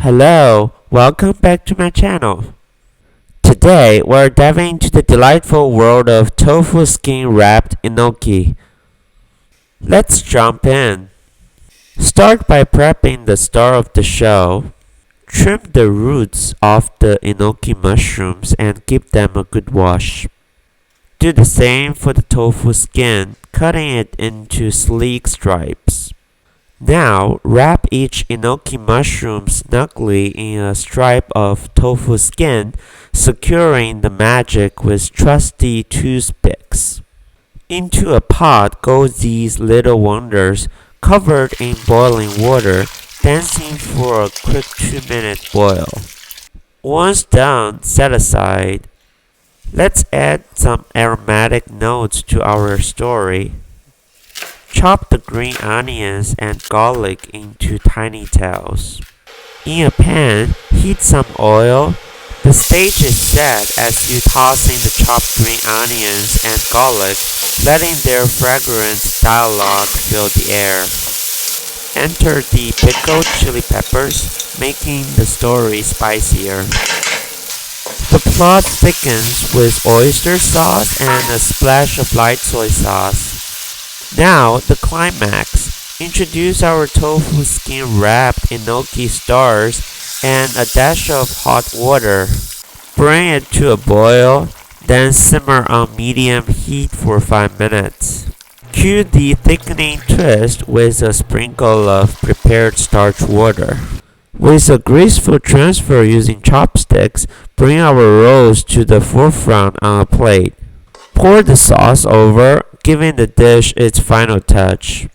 Hello, welcome back to my channel. Today we're diving into the delightful world of tofu skin-wrapped enoki. Let's jump in. Start by prepping the star of the show. Trim the roots off the enoki mushrooms and give them a good wash. Do the same for the tofu skin, cutting it into sleek stripes. Now, wrap each enoki mushroom snugly in a stripe of tofu skin, securing the magic with trusty toothpicks. Into a pot go these little wonders, covered in boiling water, dancing for a quick 2-minute boil. Once done, set aside. Let's add some aromatic notes to our story. Chop the green onions and garlic into tiny tails. In a pan, heat some oil. The stage is set as you toss in the chopped green onions and garlic, letting their fragrance dialogue fill the air. Enter the pickled chili peppers, making the story spicier. The plot thickens with oyster sauce and a splash of light soy sauce. Now, the climax. Introduce our tofu skin-wrapped enoki stars and a dash of hot water. Bring it to a boil, then simmer on medium heat for 5 minutes. Cue the thickening twist with a sprinkle of prepared starch water. With a graceful transfer using chopsticks, bring our rolls to the forefront on a plate. Pour the sauce over, giving the dish its final touch.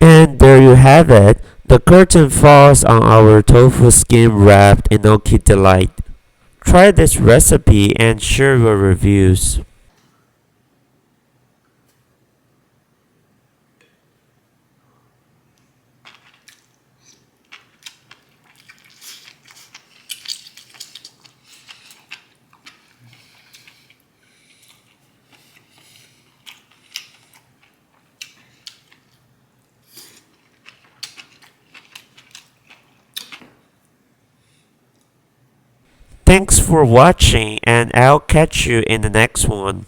And there you have it. The curtain falls on our tofu skin-wrapped enoki delight. Try this recipe and share your reviews. Thanks for watching, and I'll catch you in the next one.